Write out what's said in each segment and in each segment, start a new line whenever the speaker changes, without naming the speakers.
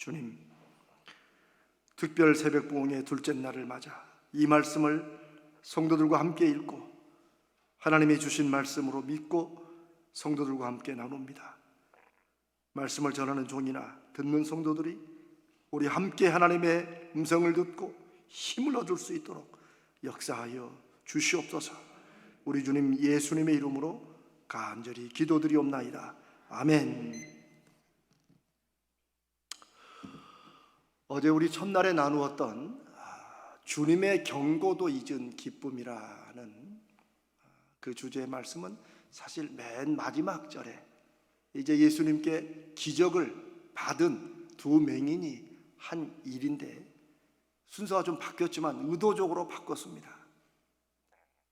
주님, 특별 새벽 부흥의 둘째 날을 맞아 이 말씀을 성도들과 함께 읽고 하나님이 주신 말씀으로 믿고 성도들과 함께 나눕니다. 말씀을 전하는 종이나 듣는 성도들이 우리 함께 하나님의 음성을 듣고 힘을 얻을 수 있도록 역사하여 주시옵소서. 우리 주님 예수님의 이름으로 간절히 기도드리옵나이다. 아멘. 어제 우리 첫날에 나누었던 주님의 경고도 잊은 기쁨이라는 그 주제의 말씀은 사실 맨 마지막 절에 이제 예수님께 기적을 받은 두 맹인이 한 일인데 순서가 좀 바뀌었지만 의도적으로 바꿨습니다.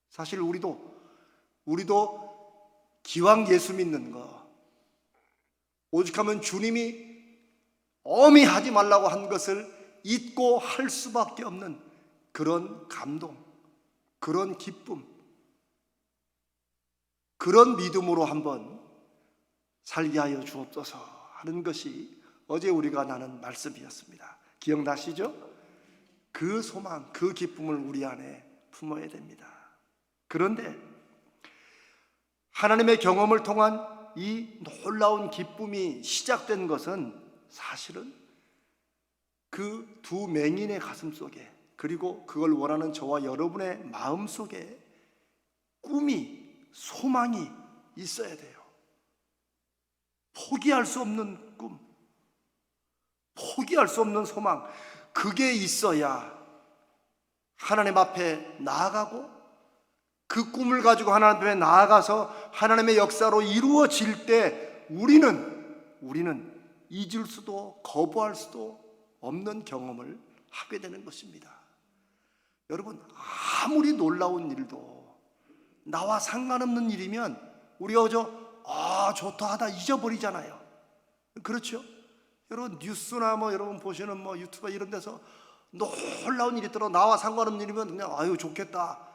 사실 우리도 기왕 예수 믿는 거, 오직하면 주님이 엄히 하지 말라고 한 것을 잊고 할 수밖에 없는 그런 감동, 그런 기쁨, 그런 믿음으로 한번 살게 하여 주옵소서 하는 것이 어제 우리가 나눈 말씀이었습니다. 기억나시죠? 그 소망, 그 기쁨을 우리 안에 품어야 됩니다. 그런데 하나님의 경험을 통한 이 놀라운 기쁨이 시작된 것은 사실은 그 두 맹인의 가슴 속에, 그리고 그걸 원하는 저와 여러분의 마음 속에 꿈이, 소망이 있어야 돼요. 포기할 수 없는 꿈, 포기할 수 없는 소망, 그게 있어야 하나님 앞에 나아가고 그 꿈을 가지고 하나님 앞에 나아가서 하나님의 역사로 이루어질 때 우리는 잊을 수도 거부할 수도 없는 경험을 하게 되는 것입니다. 여러분, 아무리 놀라운 일도 나와 상관없는 일이면 우리가 좋다 하다 잊어버리잖아요. 그렇죠? 여러분, 뉴스나 여러분 보시는 유튜브 이런 데서 놀라운 일이 있더라도 나와 상관없는 일이면 그냥 좋겠다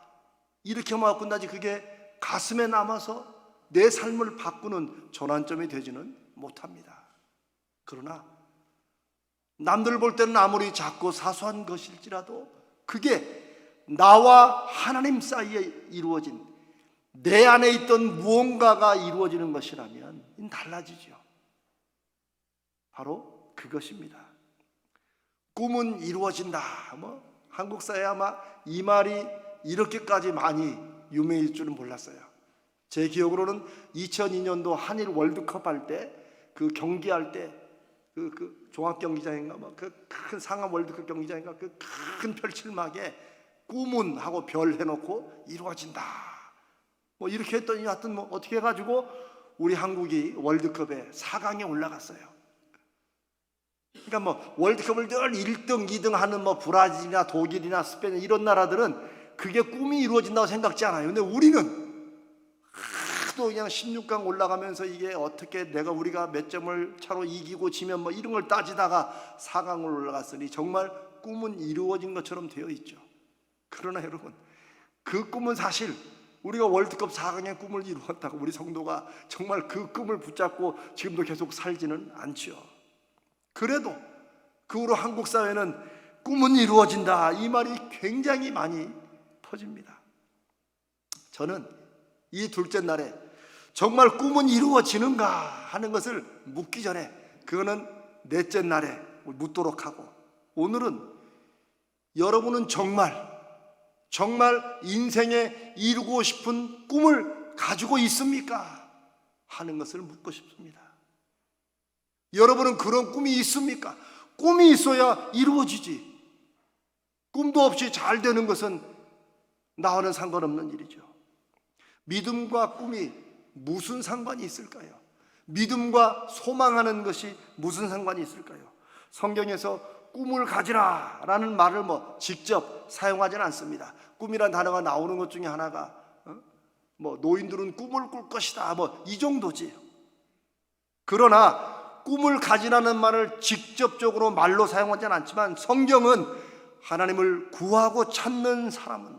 이렇게만 하고 끝나지, 그게 가슴에 남아서 내 삶을 바꾸는 전환점이 되지는 못합니다. 그러나 남들 볼 때는 아무리 작고 사소한 것일지라도 그게 나와 하나님 사이에 이루어진, 내 안에 있던 무언가가 이루어지는 것이라면 달라지죠. 바로 그것입니다. 꿈은 이루어진다. 한국 사회에 아마 이 말이 이렇게까지 많이 유명해질 줄은 몰랐어요. 제 기억으로는 2002년도 한일 월드컵 할 때, 그 경기할 때, 그 종합경기장인가, 그 큰 상암 월드컵 경기장인가, 그 큰 펼칠막에 꿈은 하고 별 해놓고 이루어진다. 이렇게 했더니 하여튼 어떻게 해가지고 우리 한국이 월드컵에 4강에 올라갔어요. 그러니까 월드컵을 늘 1등, 2등 하는 브라질이나 독일이나 스페인 이런 나라들은 그게 꿈이 이루어진다고 생각지 않아요. 근데 우리는 하도 그냥 16강 올라가면서 이게 어떻게 우리가 몇 점을 차로 이기고 지면 이런 걸 따지다가 4강을 올라갔으니 정말 꿈은 이루어진 것처럼 되어 있죠. 그러나 여러분, 그 꿈은 사실 우리가 월드컵 4강의 꿈을 이루었다고 우리 성도가 정말 그 꿈을 붙잡고 지금도 계속 살지는 않죠. 그래도 그 후로 한국 사회는 꿈은 이루어진다, 이 말이 굉장히 많이 퍼집니다. 저는 이 둘째 날에 정말 꿈은 이루어지는가 하는 것을 묻기 전에 그거는 넷째 날에 묻도록 하고, 오늘은 여러분은 정말 인생에 이루고 싶은 꿈을 가지고 있습니까? 하는 것을 묻고 싶습니다. 여러분은 그런 꿈이 있습니까? 꿈이 있어야 이루어지지. 꿈도 없이 잘 되는 것은 나와는 상관없는 일이죠. 믿음과 꿈이 무슨 상관이 있을까요? 믿음과 소망하는 것이 무슨 상관이 있을까요? 성경에서 꿈을 가지라 라는 말을 직접 사용하지는 않습니다. 꿈이란 단어가 나오는 것 중에 하나가 노인들은 꿈을 꿀 것이다 이 정도지. 그러나 꿈을 가지라는 말을 직접적으로 말로 사용하지는 않지만 성경은 하나님을 구하고 찾는 사람은,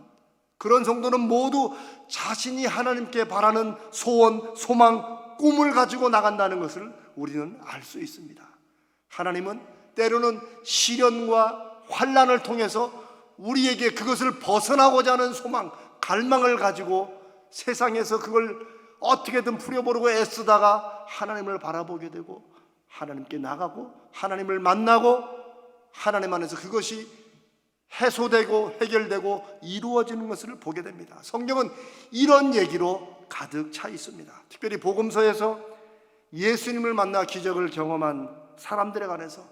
그런 성도는 모두 자신이 하나님께 바라는 소원, 소망, 꿈을 가지고 나간다는 것을 우리는 알 수 있습니다. 하나님은 때로는 시련과 환난을 통해서 우리에게 그것을 벗어나고자 하는 소망, 갈망을 가지고 세상에서 그걸 어떻게든 풀어보려고 애쓰다가 하나님을 바라보게 되고 하나님께 나가고 하나님을 만나고 하나님 안에서 그것이 해소되고 해결되고 이루어지는 것을 보게 됩니다. 성경은 이런 얘기로 가득 차 있습니다. 특별히 복음서에서 예수님을 만나 기적을 경험한 사람들에 관해서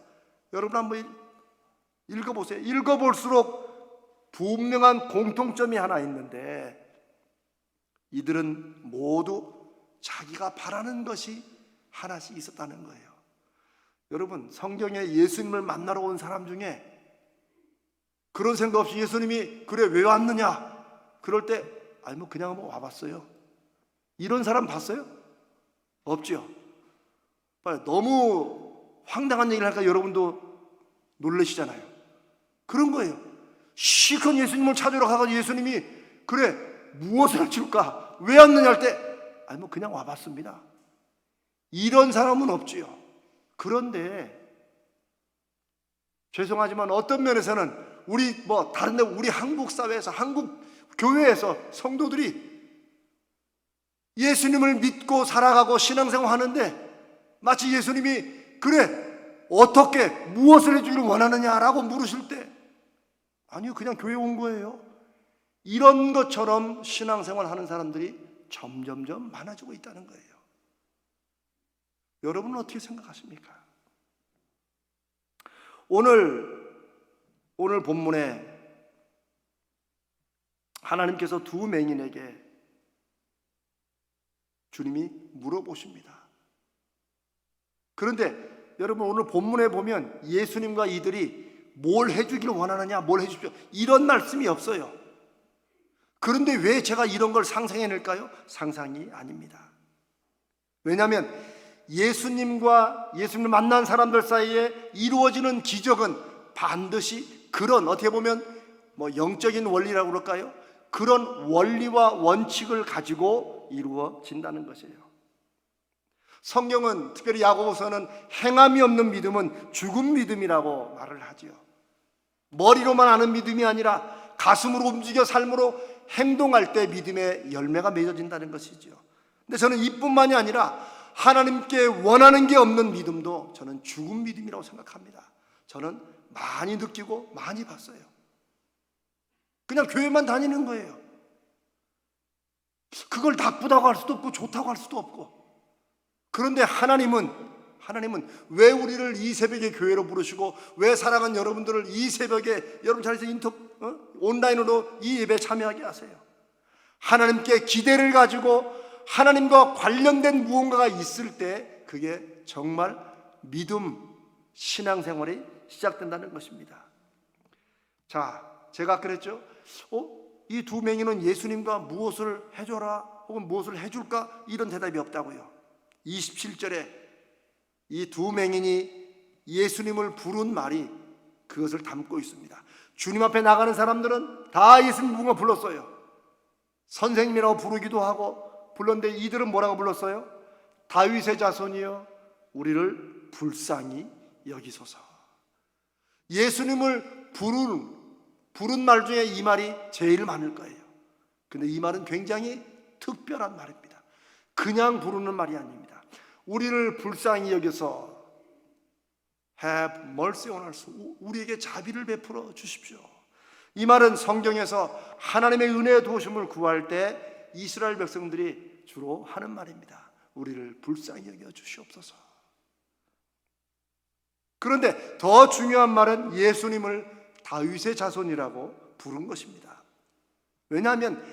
여러분 한번 읽어보세요. 읽어볼수록 분명한 공통점이 하나 있는데 이들은 모두 자기가 바라는 것이 하나씩 있었다는 거예요. 여러분, 성경에 예수님을 만나러 온 사람 중에 그런 생각 없이 예수님이 그래 왜 왔느냐 그럴 때 아니 뭐 그냥 한번 와봤어요, 이런 사람 봤어요? 없죠. 너무 황당한 얘기를 하니까 여러분도 놀라시잖아요. 그런 거예요. 실컷 예수님을 찾으러 가가지고 예수님이 그래 무엇을 줄까 왜 왔느냐 할 때 아니 뭐 그냥 와봤습니다, 이런 사람은 없지요. 그런데 죄송하지만 어떤 면에서는 우리 뭐 다른데 우리 한국 사회에서 한국 교회에서 성도들이 예수님을 믿고 살아가고 신앙생활 하는데 마치 예수님이 그래 어떻게 무엇을 해주기를 원하느냐라고 물으실 때 아니요 그냥 교회 온 거예요, 이런 것처럼 신앙생활 하는 사람들이 점점점 많아지고 있다는 거예요. 여러분은 어떻게 생각하십니까? 오늘 본문에 하나님께서 두 맹인에게 주님이 물어보십니다. 그런데 여러분 오늘 본문에 보면 예수님과 이들이 뭘 해주기를 원하느냐, 뭘 해주십시오 이런 말씀이 없어요. 그런데 왜 제가 이런 걸 상상해낼까요? 상상이 아닙니다. 왜냐하면 예수님과 예수님을 만난 사람들 사이에 이루어지는 기적은 반드시 그런 어떻게 보면 뭐 영적인 원리라고 그럴까요? 그런 원리와 원칙을 가지고 이루어진다는 것이에요. 성경은 특별히 야고보서는 행함이 없는 믿음은 죽은 믿음이라고 말을 하죠. 머리로만 아는 믿음이 아니라 가슴으로 움직여 삶으로 행동할 때 믿음의 열매가 맺어진다는 것이죠. 근데 저는 이뿐만이 아니라 하나님께 원하는 게 없는 믿음도 저는 죽은 믿음이라고 생각합니다. 저는 많이 느끼고 많이 봤어요. 그냥 교회만 다니는 거예요. 그걸 나쁘다고 할 수도 없고 좋다고 할 수도 없고. 그런데 하나님은 왜 우리를 이 새벽에 교회로 부르시고 왜 사랑하는 여러분들을 이 새벽에 여러분 자리에서 온라인으로 이 예배에 참여하게 하세요? 하나님께 기대를 가지고 하나님과 관련된 무언가가 있을 때 그게 정말 믿음, 신앙생활이 시작된다는 것입니다. 자, 제가 그랬죠. 이 두 맹인은 예수님과 무엇을 해줘라 혹은 무엇을 해줄까 이런 대답이 없다고요. 27절에 이 두 맹인이 예수님을 부른 말이 그것을 담고 있습니다. 주님 앞에 나가는 사람들은 다 예수님 누군가 불렀어요. 선생님이라고 부르기도 하고 불렀는데 이들은 뭐라고 불렀어요? 다윗의 자손이여 우리를 불쌍히 여기소서. 예수님을 부른 말 중에 이 말이 제일 많을 거예요. 근데 이 말은 굉장히 특별한 말입니다. 그냥 부르는 말이 아닙니다. 우리를 불쌍히 여겨서 have mercy on us, 우리에게 자비를 베풀어 주십시오. 이 말은 성경에서 하나님의 은혜의 도우심을 구할 때 이스라엘 백성들이 주로 하는 말입니다. 우리를 불쌍히 여겨 주시옵소서. 그런데 더 중요한 말은 예수님을 다윗의 자손이라고 부른 것입니다. 왜냐하면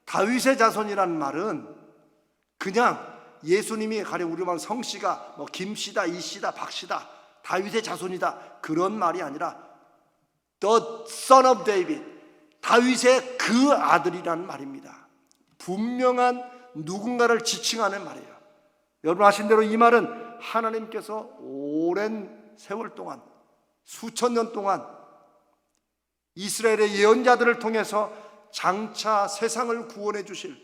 다윗의 자손이라는 말은 그냥 예수님이 가령 우리말 성씨가 뭐 김씨다, 이씨다, 박씨다, 다윗의 자손이다 그런 말이 아니라 The Son of David, 다윗의 그 아들이라는 말입니다. 분명한 누군가를 지칭하는 말이에요. 여러분 아신 대로 이 말은 하나님께서 오랜 세월 동안 수천 년 동안 이스라엘의 예언자들을 통해서 장차 세상을 구원해 주실,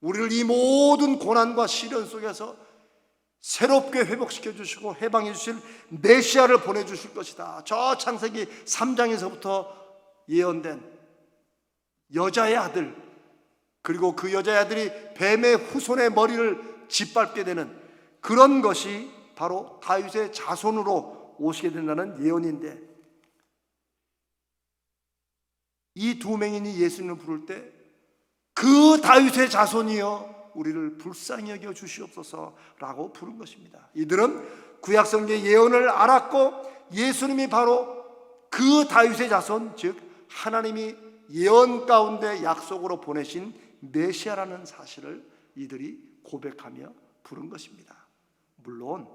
우리를 이 모든 고난과 시련 속에서 새롭게 회복시켜 주시고 해방해 주실 메시아를 보내주실 것이다. 저 창세기 3장에서부터 예언된 여자의 아들, 그리고 그 여자의 아들이 뱀의 후손의 머리를 짓밟게 되는 그런 것이 바로 다윗의 자손으로 오시게 된다는 예언인데, 이 두 맹인이 예수님을 부를 때 그 다윗의 자손이여 우리를 불쌍히 여겨 주시옵소서라고 부른 것입니다. 이들은 구약성경의 예언을 알았고 예수님이 바로 그 다윗의 자손, 즉 하나님이 예언 가운데 약속으로 보내신 메시아라는 사실을 이들이 고백하며 부른 것입니다. 물론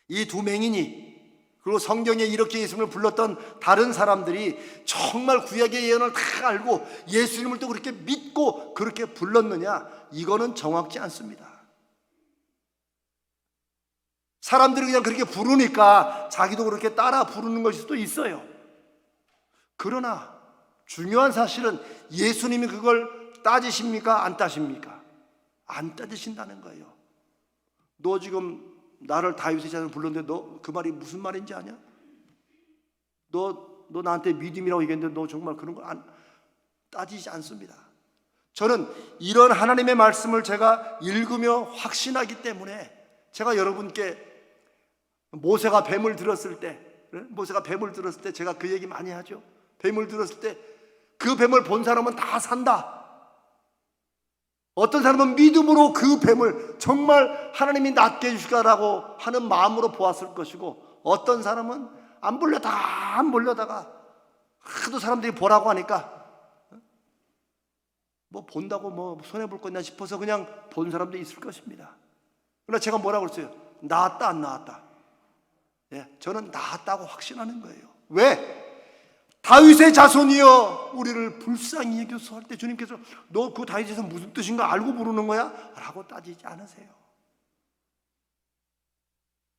이 두 맹인이, 그리고 성경에 이렇게 예수님을 불렀던 다른 사람들이 정말 구약의 예언을 다 알고 예수님을 또 그렇게 믿고 그렇게 불렀느냐, 이거는 정확치 않습니다. 사람들이 그냥 그렇게 부르니까 자기도 그렇게 따라 부르는 것일 수도 있어요. 그러나 중요한 사실은 예수님이 그걸 따지십니까? 안 따십니까? 안 따지신다는 거예요. 너 지금 나를 다윗의 자손 불렀는데 너 그 말이 무슨 말인지 아냐? 너 나한테 믿음이라고 얘기했는데 너 정말 그런 거 따지지 않습니다. 저는 이런 하나님의 말씀을 제가 읽으며 확신하기 때문에 제가 여러분께 모세가 뱀을 들었을 때 제가 그 얘기 많이 하죠. 뱀을 들었을 때 그 뱀을 본 사람은 다 산다. 어떤 사람은 믿음으로 그 뱀을 정말 하나님이 낫게 해주실까라고 하는 마음으로 보았을 것이고, 어떤 사람은 안 보려다가 하도 사람들이 보라고 하니까 뭐 본다고 뭐 손해볼 거냐 싶어서 그냥 본 사람도 있을 것입니다. 그러나 제가 뭐라고 그랬어요? 나았다 안 나았다? 예, 저는 나았다고 확신하는 거예요. 왜? 다윗의 자손이여 우리를 불쌍히 여겨서 할 때 주님께서 너 그 다윗의 자손 무슨 뜻인가 알고 부르는 거야? 라고 따지지 않으세요.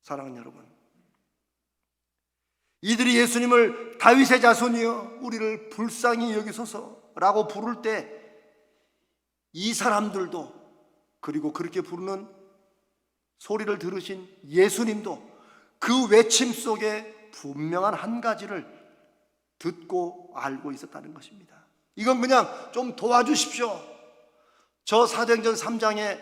사랑하는 여러분, 이들이 예수님을 다윗의 자손이여 우리를 불쌍히 여기소서 라고 부를 때 이 사람들도, 그리고 그렇게 부르는 소리를 들으신 예수님도 그 외침 속에 분명한 한 가지를 듣고 알고 있었다는 것입니다. 이건 그냥 좀 도와주십시오. 저 사도행전 3장에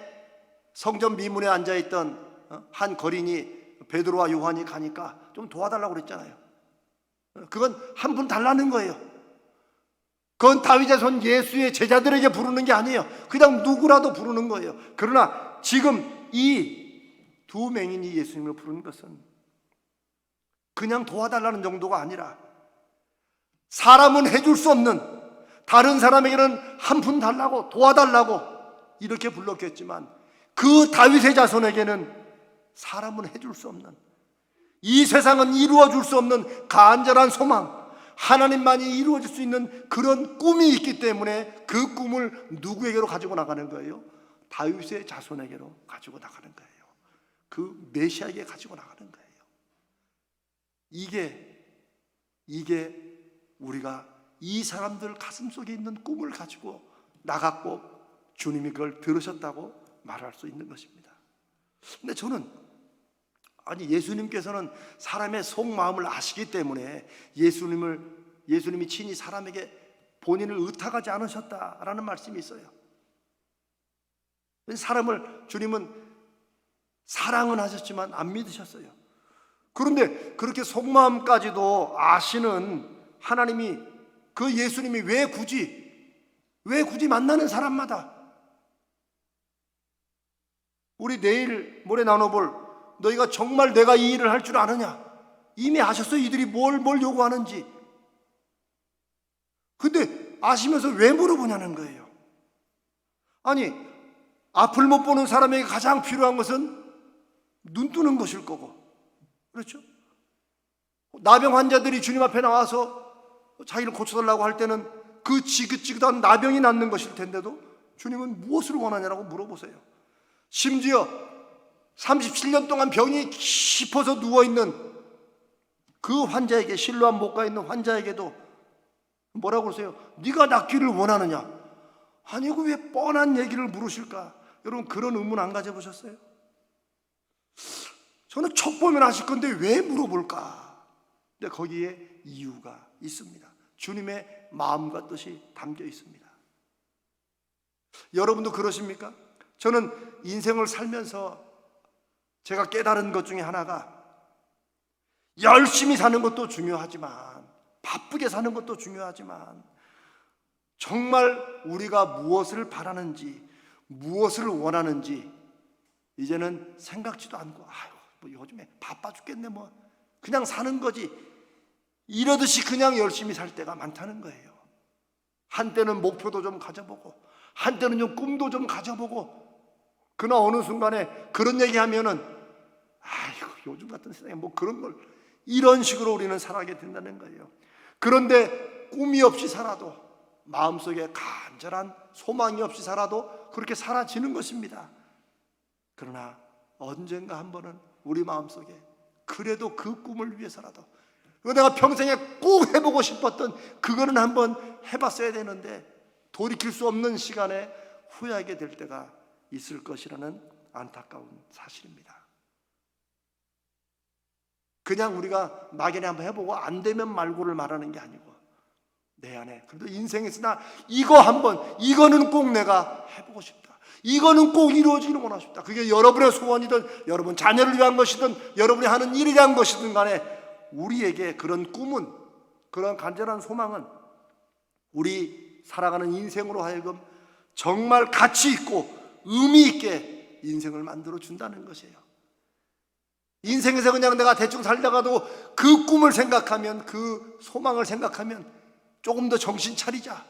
성전 미문에 앉아있던 한 거린이 베드로와 요한이 가니까 좀 도와달라고 그랬잖아요. 그건 한 분 달라는 거예요. 그건 다윗의 손 예수의 제자들에게 부르는 게 아니에요. 그냥 누구라도 부르는 거예요. 그러나 지금 이 두 맹인이 예수님을 부르는 것은 그냥 도와달라는 정도가 아니라 사람은 해줄 수 없는, 다른 사람에게는 한 푼 달라고 도와달라고 이렇게 불렀겠지만 그 다윗의 자손에게는 사람은 해줄 수 없는, 이 세상은 이루어줄 수 없는 간절한 소망, 하나님만이 이루어질 수 있는 그런 꿈이 있기 때문에 그 꿈을 누구에게로 가지고 나가는 거예요? 다윗의 자손에게로 가지고 나가는 거예요. 그 메시아에게 가지고 나가는 거예요. 이게 우리가 이 사람들 가슴 속에 있는 꿈을 가지고 나갔고 주님이 그걸 들으셨다고 말할 수 있는 것입니다. 근데 저는 예수님께서는 사람의 속마음을 아시기 때문에 예수님이 친히 사람에게 본인을 의탁하지 않으셨다라는 말씀이 있어요. 주님은 사랑은 하셨지만 안 믿으셨어요. 그런데 그렇게 속마음까지도 아시는 하나님이, 그 예수님이 왜 굳이 만나는 사람마다, 우리 내일 모레 나눠볼 너희가 정말 내가 이 일을 할 줄 아느냐, 이미 아셨어요. 이들이 뭘 요구하는지. 근데 아시면서 왜 물어보냐는 거예요. 앞을 못 보는 사람에게 가장 필요한 것은 눈 뜨는 것일 거고, 그렇죠? 나병 환자들이 주님 앞에 나와서 자기를 고쳐달라고 할 때는 그 지긋지긋한 나병이 낫는 것일 텐데도 주님은 무엇을 원하냐라고 물어보세요. 심지어 37년 동안 병이 깊어서 누워있는 그 환자에게, 실로암 못 가 있는 환자에게도 뭐라고 그러세요? 네가 낫기를 원하느냐? 왜 뻔한 얘기를 물으실까? 여러분 그런 의문 안 가져보셨어요? 저는 척보면 아실 건데 왜 물어볼까? 근데 거기에 이유가 있습니다. 주님의 마음과 뜻이 담겨 있습니다. 여러분도 그러십니까? 저는 인생을 살면서 제가 깨달은 것 중에 하나가 열심히 사는 것도 중요하지만, 바쁘게 사는 것도 중요하지만, 정말 우리가 무엇을 바라는지, 무엇을 원하는지 이제는 생각지도 않고, 아유 뭐 요즘에 바빠 죽겠네, 뭐 그냥 사는 거지, 이러듯이 그냥 열심히 살 때가 많다는 거예요. 한때는 목표도 좀 가져보고, 한때는 좀 꿈도 좀 가져보고, 그러나 어느 순간에 그런 얘기하면은 아이고 요즘 같은 세상에 뭐 그런 걸, 이런 식으로 우리는 살아가게 된다는 거예요. 그런데 꿈이 없이 살아도, 마음속에 간절한 소망이 없이 살아도 그렇게 사라지는 것입니다. 그러나 언젠가 한 번은 우리 마음속에 그래도 그 꿈을 위해서라도, 내가 평생에 꼭 해보고 싶었던 그거는 한번 해봤어야 되는데 돌이킬 수 없는 시간에 후회하게 될 때가 있을 것이라는 안타까운 사실입니다. 그냥 우리가 막연히 한번 해보고 안 되면 말고를 말하는 게 아니고, 내 안에 그래도 인생에서 나 이거 한번, 이거는 꼭 내가 해보고 싶다, 이거는 꼭 이루어지기를 원하고 싶다. 그게 여러분의 소원이든 여러분 자녀를 위한 것이든 여러분이 하는 일에 대한 것이든 간에 우리에게 그런 꿈은, 그런 간절한 소망은 우리 살아가는 인생으로 하여금 정말 가치 있고 의미 있게 인생을 만들어 준다는 것이에요. 인생에서 그냥 내가 대충 살다가도 그 꿈을 생각하면, 그 소망을 생각하면 조금 더 정신 차리자.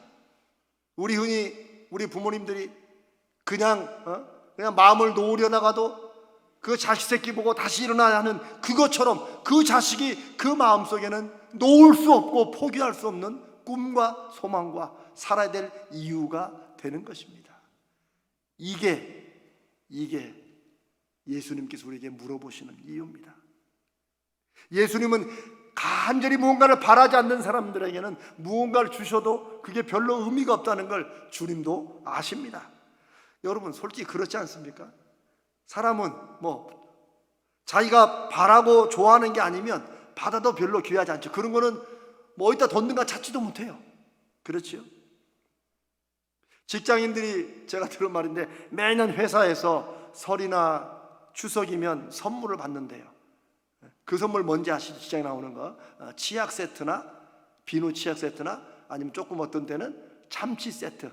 우리 흔히 우리 부모님들이 그냥 마음을 놓으려다가도 그 자식 새끼 보고 다시 일어나야 하는 그것처럼, 그 자식이 그 마음속에는 놓을 수 없고 포기할 수 없는 꿈과 소망과 살아야 될 이유가 되는 것입니다. 이게 예수님께서 우리에게 물어보시는 이유입니다. 예수님은 간절히 무언가를 바라지 않는 사람들에게는 무언가를 주셔도 그게 별로 의미가 없다는 걸 주님도 아십니다. 여러분 솔직히 그렇지 않습니까? 사람은 뭐 자기가 바라고 좋아하는 게 아니면 받아도 별로 귀하지 않죠. 그런 거는 뭐 어디다 뒀는가 찾지도 못해요. 그렇죠? 직장인들이, 제가 들은 말인데, 매년 회사에서 설이나 추석이면 선물을 받는데요. 그 선물 뭔지 아시죠? 시장에 나오는 거, 치약 세트나 비누 치약 세트나 아니면 조금 어떤 때는 참치 세트.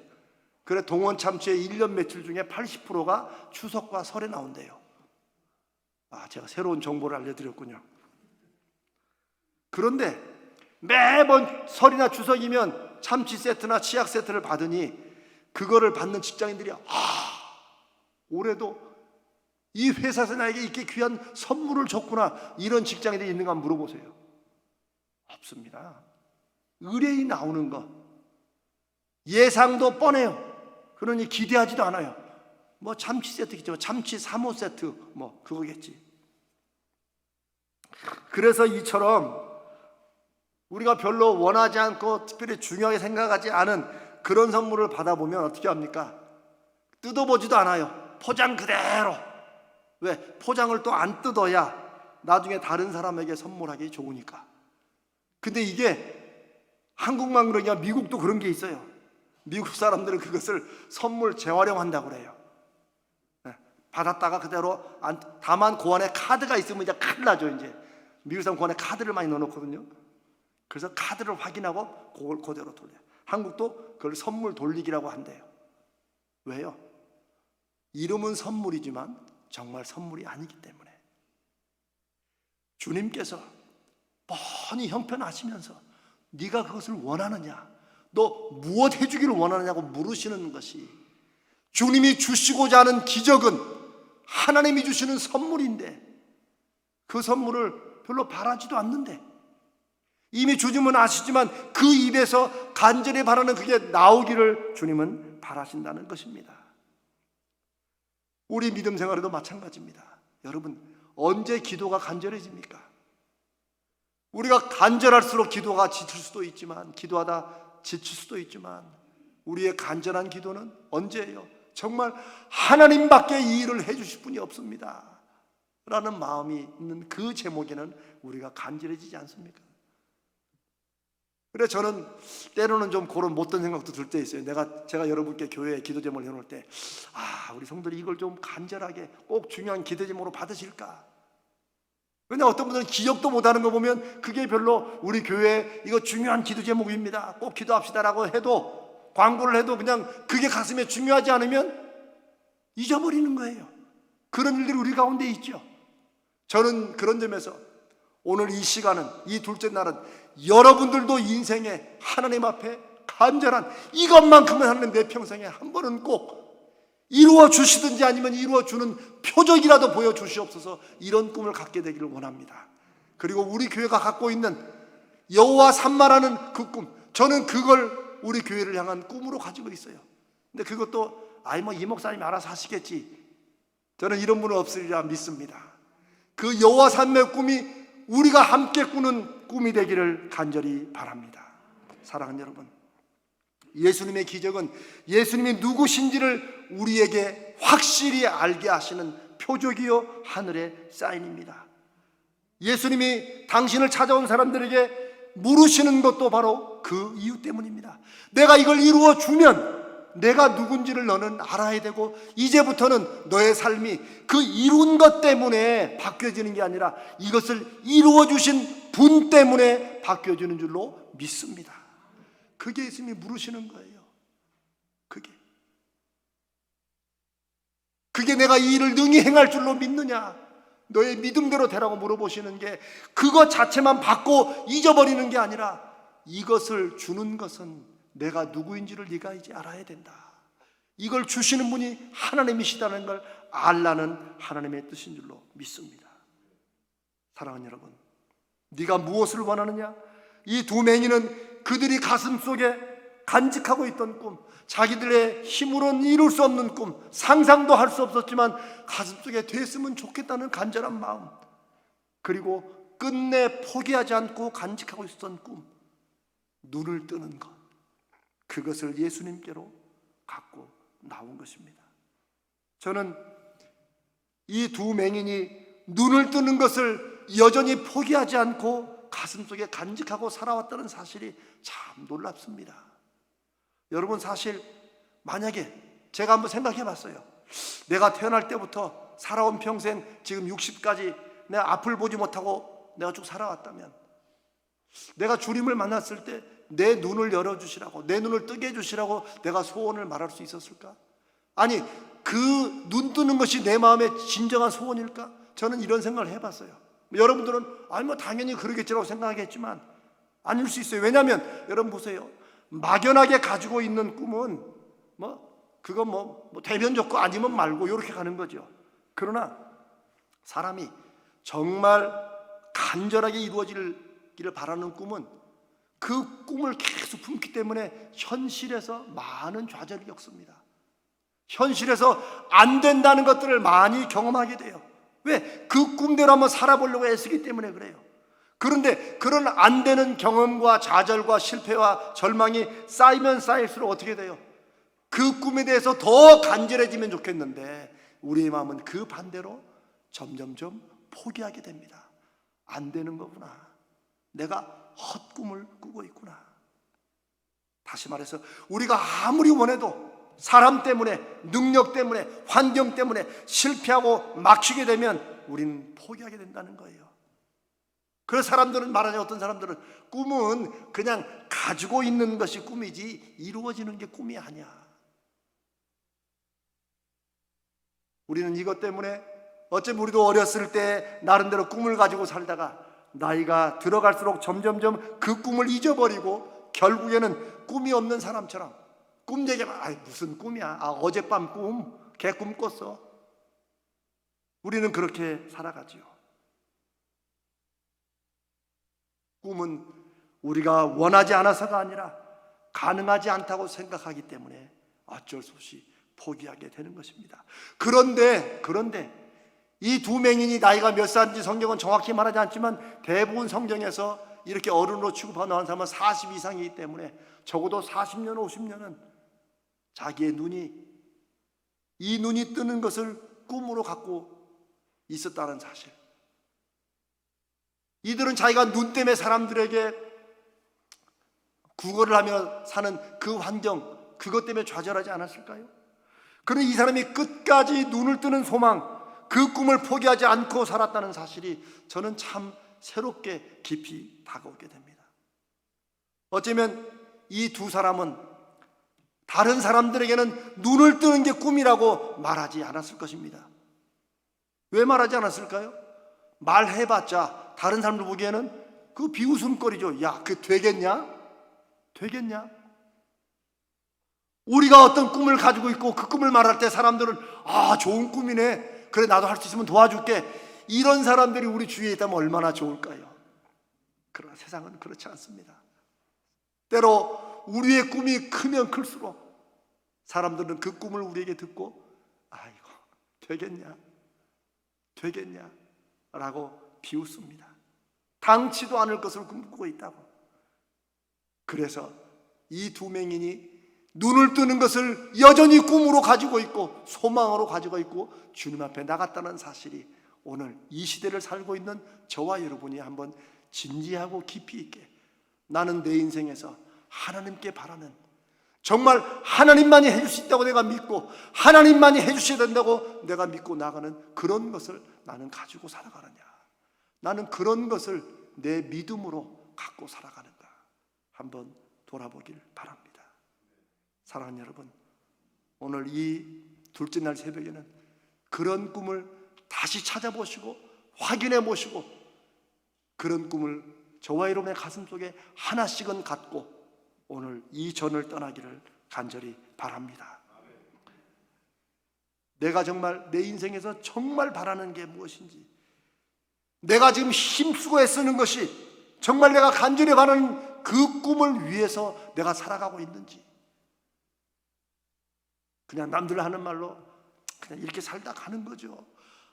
그래 동원 참치의 1년 매출 중에 80%가 추석과 설에 나온대요. 제가 새로운 정보를 알려드렸군요. 그런데 매번 설이나 추석이면 참치 세트나 치약 세트를 받으니 그거를 받는 직장인들이 올해도 이 회사에서 나에게 이렇게 귀한 선물을 줬구나, 이런 직장인들이 있는가 한번 물어보세요. 없습니다. 의뢰인이 나오는 거 예상도 뻔해요. 그러니 기대하지도 않아요. 뭐 참치 세트겠죠. 참치 3호 세트 뭐 그거겠지. 그래서 이처럼 우리가 별로 원하지 않고 특별히 중요하게 생각하지 않은 그런 선물을 받아보면 어떻게 합니까? 뜯어보지도 않아요. 포장 그대로. 왜? 포장을 또 안 뜯어야 나중에 다른 사람에게 선물하기 좋으니까. 근데 이게 한국만 그러냐, 미국도 그런 게 있어요. 미국 사람들은 그것을 선물 재활용한다고 그래요. 받았다가 그대로 다만 그 안에 카드가 있으면 이제 큰일 나죠. 이제 미국 사람 그 안에 카드를 많이 넣어놓거든요. 그래서 카드를 확인하고 그걸 그대로 돌려요. 한국도 그걸 선물 돌리기라고 한대요. 왜요? 이름은 선물이지만 정말 선물이 아니기 때문에. 주님께서 뻔히 형편하시면서 네가 그것을 원하느냐, 너 무엇 해주기를 원하느냐고 물으시는 것이, 주님이 주시고자 하는 기적은 하나님이 주시는 선물인데 그 선물을 별로 바라지도 않는데, 이미 주님은 아시지만 그 입에서 간절히 바라는 그게 나오기를 주님은 바라신다는 것입니다. 우리 믿음 생활에도 마찬가지입니다. 여러분, 언제 기도가 간절해집니까? 우리가 간절할수록 기도가 지칠 수도 있지만, 기도하다 지칠 수도 있지만, 우리의 간절한 기도는 언제예요? 정말 하나님밖에 이 일을 해주실 분이 없습니다 라는 마음이 있는 그 제목에는 우리가 간절해지지 않습니까? 그래 저는 때로는 좀 그런 못된 생각도 들 때 있어요. 제가 여러분께 교회에 기도 제목을 해놓을 때 우리 성도들이 이걸 좀 간절하게 꼭 중요한 기도 제목으로 받으실까? 왜냐 어떤 분들은 기억도 못하는 거 보면 그게 별로 우리 교회에 이거 중요한 기도 제목입니다 꼭 기도합시다라고 해도, 광고를 해도 그냥 그게 가슴에 중요하지 않으면 잊어버리는 거예요. 그런 일들이 우리 가운데 있죠. 저는 그런 점에서 오늘 이 시간은, 이 둘째 날은 여러분들도 인생에 하나님 앞에 간절한 이것만큼은 하나님 내 평생에 한 번은 꼭 이루어 주시든지 아니면 이루어 주는 표적이라도 보여주시옵소서, 이런 꿈을 갖게 되기를 원합니다. 그리고 우리 교회가 갖고 있는 여호와 삼마라는 그 꿈, 저는 그걸 우리 교회를 향한 꿈으로 가지고 있어요. 근데 그것도 이 목사님이 알아서 하시겠지, 저는 이런 분은 없으리라 믿습니다. 그 여호와 삼마의 꿈이 우리가 함께 꾸는 꿈이 되기를 간절히 바랍니다. 사랑하는 여러분, 예수님의 기적은 예수님이 누구신지를 우리에게 확실히 알게 하시는 표적이요 하늘의 사인입니다. 예수님이 당신을 찾아온 사람들에게 물으시는 것도 바로 그 이유 때문입니다. 내가 이걸 이루어 주면 내가 누군지를 너는 알아야 되고, 이제부터는 너의 삶이 그 이룬 것 때문에 바뀌어지는 게 아니라 이것을 이루어 주신 분 때문에 바뀌어지는 줄로 믿습니다. 그게 예수님이 물으시는 거예요. 그게 내가 이 일을 능히 행할 줄로 믿느냐, 너의 믿음대로 되라고 물어보시는 게, 그것 자체만 받고 잊어버리는 게 아니라 이것을 주는 것은 내가 누구인지를 네가 이제 알아야 된다. 이걸 주시는 분이 하나님이시다는 걸 알라는 하나님의 뜻인 줄로 믿습니다. 사랑하는 여러분, 네가 무엇을 원하느냐? 이 두 맹인은 그들이 가슴속에 간직하고 있던 꿈, 자기들의 힘으로는 이룰 수 없는 꿈, 상상도 할 수 없었지만 가슴속에 됐으면 좋겠다는 간절한 마음, 그리고 끝내 포기하지 않고 간직하고 있었던 꿈, 눈을 뜨는 것, 그것을 예수님께로 갖고 나온 것입니다. 저는 이 두 맹인이 눈을 뜨는 것을 여전히 포기하지 않고 가슴속에 간직하고 살아왔다는 사실이 참 놀랍습니다. 여러분, 사실 만약에 제가 한번 생각해 봤어요. 내가 태어날 때부터 살아온 평생 지금 60까지 내가 앞을 보지 못하고 내가 쭉 살아왔다면, 내가 주님을 만났을 때 내 눈을 열어주시라고, 내 눈을 뜨게 해주시라고 내가 소원을 말할 수 있었을까? 아니, 그 눈 뜨는 것이 내 마음의 진정한 소원일까? 저는 이런 생각을 해봤어요. 여러분들은 당연히 그러겠지라고 생각하겠지만 아닐 수 있어요. 왜냐하면 여러분 보세요, 막연하게 가지고 있는 꿈은 그건 되면 좋고 아니면 말고 이렇게 가는 거죠. 그러나 사람이 정말 간절하게 이루어지기를 바라는 꿈은 그 꿈을 계속 품기 때문에 현실에서 많은 좌절을 겪습니다. 현실에서 안 된다는 것들을 많이 경험하게 돼요. 왜? 그 꿈대로 한번 살아보려고 애쓰기 때문에 그래요. 그런데 그런 안 되는 경험과 좌절과 실패와 절망이 쌓이면 쌓일수록 어떻게 돼요? 그 꿈에 대해서 더 간절해지면 좋겠는데 우리의 마음은 그 반대로 점점점 포기하게 됩니다. 안 되는 거구나, 내가 헛꿈을 꾸고 있구나. 다시 말해서 우리가 아무리 원해도 사람 때문에, 능력 때문에, 환경 때문에 실패하고 막히게 되면 우리는 포기하게 된다는 거예요. 그래서 사람들은 말하자면, 어떤 사람들은 꿈은 그냥 가지고 있는 것이 꿈이지 이루어지는 게 꿈이 아니야. 우리는 이것 때문에 어쩌면 우리도 어렸을 때 나름대로 꿈을 가지고 살다가 나이가 들어갈수록 점점점 그 꿈을 잊어버리고 결국에는 꿈이 없는 사람처럼 꿈 얘기하면 무슨 꿈이야, 어젯밤 꿈, 개꿈 꿨어. 우리는 그렇게 살아가지요. 꿈은 우리가 원하지 않아서가 아니라 가능하지 않다고 생각하기 때문에 어쩔 수 없이 포기하게 되는 것입니다. 그런데 이 두 맹인이 나이가 몇 살인지 성경은 정확히 말하지 않지만 대부분 성경에서 이렇게 어른으로 취급하는 사람은 40 이상이기 때문에 적어도 40년, 50년은 자기의 눈이 이 눈이 뜨는 것을 꿈으로 갖고 있었다는 사실. 이들은 자기가 눈 때문에 사람들에게 구걸을 하며 사는 그 환경, 그것 때문에 좌절하지 않았을까요? 그런데 이 사람이 끝까지 눈을 뜨는 소망, 그 꿈을 포기하지 않고 살았다는 사실이 저는 참 새롭게 깊이 다가오게 됩니다. 어쩌면 이 두 사람은 다른 사람들에게는 눈을 뜨는 게 꿈이라고 말하지 않았을 것입니다. 왜 말하지 않았을까요? 말해봤자 다른 사람들 보기에는 그 비웃음거리죠. 야, 그게 되겠냐? 되겠냐? 우리가 어떤 꿈을 가지고 있고 그 꿈을 말할 때 사람들은 아, 좋은 꿈이네. 그래, 나도 할 수 있으면 도와줄게. 이런 사람들이 우리 주위에 있다면 얼마나 좋을까요? 그러나 세상은 그렇지 않습니다. 때로 우리의 꿈이 크면 클수록 사람들은 그 꿈을 우리에게 듣고 아이고, 되겠냐? 되겠냐? 라고 비웃습니다. 당치도 않을 것을 꿈꾸고 있다고. 그래서 이 두 맹인이 눈을 뜨는 것을 여전히 꿈으로 가지고 있고 소망으로 가지고 있고 주님 앞에 나갔다는 사실이 오늘 이 시대를 살고 있는 저와 여러분이 한번 진지하고 깊이 있게 나는 내 인생에서 하나님께 바라는, 정말 하나님만이 해줄 수 있다고 내가 믿고 하나님만이 해주셔야 된다고 내가 믿고 나가는 그런 것을 나는 가지고 살아가느냐, 나는 그런 것을 내 믿음으로 갖고 살아가는가 한번 돌아보길 바랍니다. 사랑하는 여러분, 오늘 이 둘째 날 새벽에는 그런 꿈을 다시 찾아보시고 확인해 보시고 그런 꿈을 저와 여러분의 가슴 속에 하나씩은 갖고 오늘 이 전을 떠나기를 간절히 바랍니다. 내가 정말 내 인생에서 정말 바라는 게 무엇인지, 내가 지금 힘쓰고 애쓰는 것이 정말 내가 간절히 바라는 그 꿈을 위해서 내가 살아가고 있는지, 그냥 남들 하는 말로 그냥 이렇게 살다 가는 거죠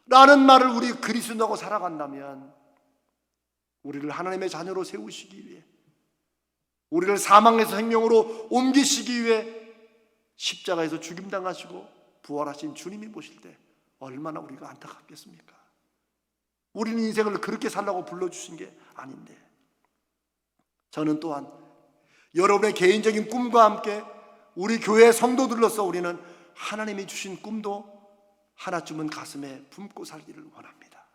라는 말을 우리 그리스도하고 살아간다면 우리를 하나님의 자녀로 세우시기 위해, 우리를 사망에서 생명으로 옮기시기 위해 십자가에서 죽임당하시고 부활하신 주님이 보실 때 얼마나 우리가 안타깝겠습니까? 우리는 인생을 그렇게 살라고 불러주신 게 아닌데. 저는 또한 여러분의 개인적인 꿈과 함께 우리 교회 성도들로서 우리는 하나님이 주신 꿈도 하나쯤은 가슴에 품고 살기를 원합니다.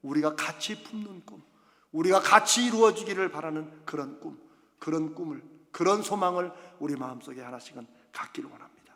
우리가 같이 품는 꿈, 우리가 같이 이루어지기를 바라는 그런 꿈, 그런 꿈을, 그런 소망을 우리 마음속에 하나씩은 갖기를 원합니다.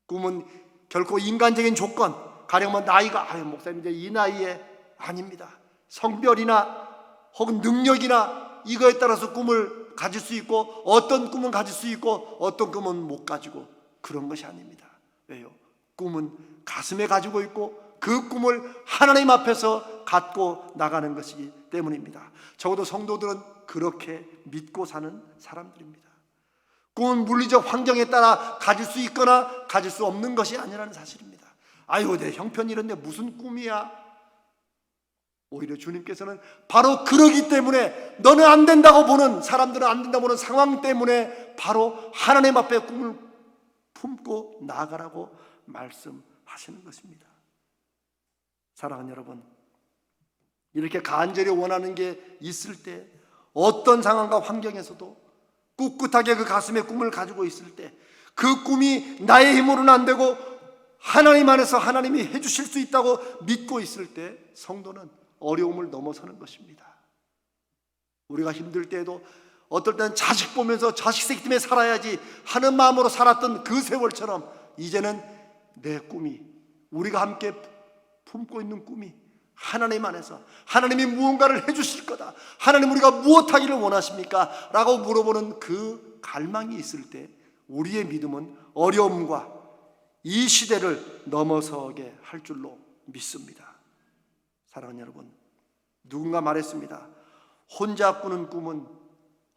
꿈은 결코 인간적인 조건, 가령 뭐 나이가, 목사님 이제 이 나이에, 아닙니다. 성별이나 혹은 능력이나 이거에 따라서 꿈을 가질 수 있고 어떤 꿈은 가질 수 있고 어떤 꿈은 못 가지고 그런 것이 아닙니다. 왜요? 꿈은 가슴에 가지고 있고 그 꿈을 하나님 앞에서 갖고 나가는 것이기 때문입니다. 적어도 성도들은 그렇게 믿고 사는 사람들입니다. 꿈은 물리적 환경에 따라 가질 수 있거나 가질 수 없는 것이 아니라는 사실입니다. 아유, 내 형편이 이런데 무슨 꿈이야? 오히려 주님께서는 바로 그러기 때문에, 너는 안 된다고 보는, 사람들은 안 된다고 보는 상황 때문에 바로 하나님 앞에 꿈을 품고 나아가라고 말씀하시는 것입니다. 사랑하는 여러분, 이렇게 간절히 원하는 게 있을 때, 어떤 상황과 환경에서도 꿋꿋하게 그 가슴에 꿈을 가지고 있을 때, 그 꿈이 나의 힘으로는 안 되고 하나님 안에서 하나님이 해주실 수 있다고 믿고 있을 때 성도는 어려움을 넘어서는 것입니다. 우리가 힘들 때에도 어떨 때는 자식 보면서 자식 새끼 때문에 살아야지 하는 마음으로 살았던 그 세월처럼 이제는 내 꿈이, 우리가 함께 품고 있는 꿈이 하나님 안에서 하나님이 무언가를 해주실 거다, 하나님 우리가 무엇하기를 원하십니까? 라고 물어보는 그 갈망이 있을 때 우리의 믿음은 어려움과 이 시대를 넘어서게 할 줄로 믿습니다. 사랑하는 여러분, 누군가 말했습니다. 혼자 꾸는 꿈은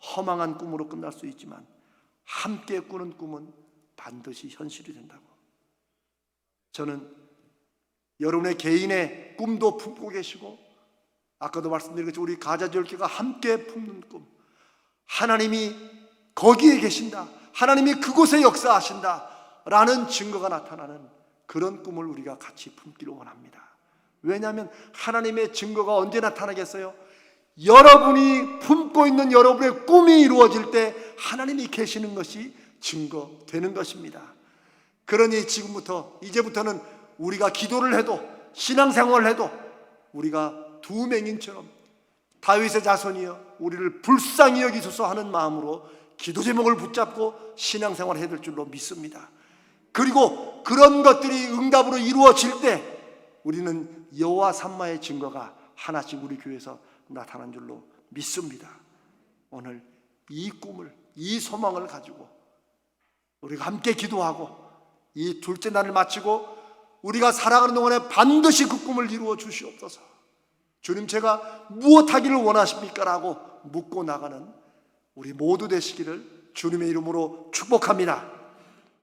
허망한 꿈으로 끝날 수 있지만 함께 꾸는 꿈은 반드시 현실이 된다고. 저는 여러분의 개인의 꿈도 품고 계시고, 아까도 말씀드린 것처럼 우리 가자지열교가 함께 품는 꿈, 하나님이 거기에 계신다, 하나님이 그곳에 역사하신다 라는 증거가 나타나는 그런 꿈을 우리가 같이 품기를 원합니다. 왜냐하면 하나님의 증거가 언제 나타나겠어요? 여러분이 품고 있는 여러분의 꿈이 이루어질 때 하나님이 계시는 것이 증거되는 것입니다. 그러니 지금부터 이제부터는 우리가 기도를 해도 신앙생활을 해도 우리가 두 맹인처럼 다윗의 자손이여 우리를 불쌍히 여기소서 하는 마음으로 기도 제목을 붙잡고 신앙생활을 해야 될 줄로 믿습니다. 그리고 그런 것들이 응답으로 이루어질 때 우리는 여호와 삼마의 증거가 하나씩 우리 교회에서 나타난 줄로 믿습니다. 오늘 이 꿈을, 이 소망을 가지고 우리가 함께 기도하고 이 둘째 날을 마치고 우리가 살아가는 동안에 반드시 그 꿈을 이루어 주시옵소서. 주님, 제가 무엇하기를 원하십니까? 라고 묻고 나가는 우리 모두 되시기를 주님의 이름으로 축복합니다.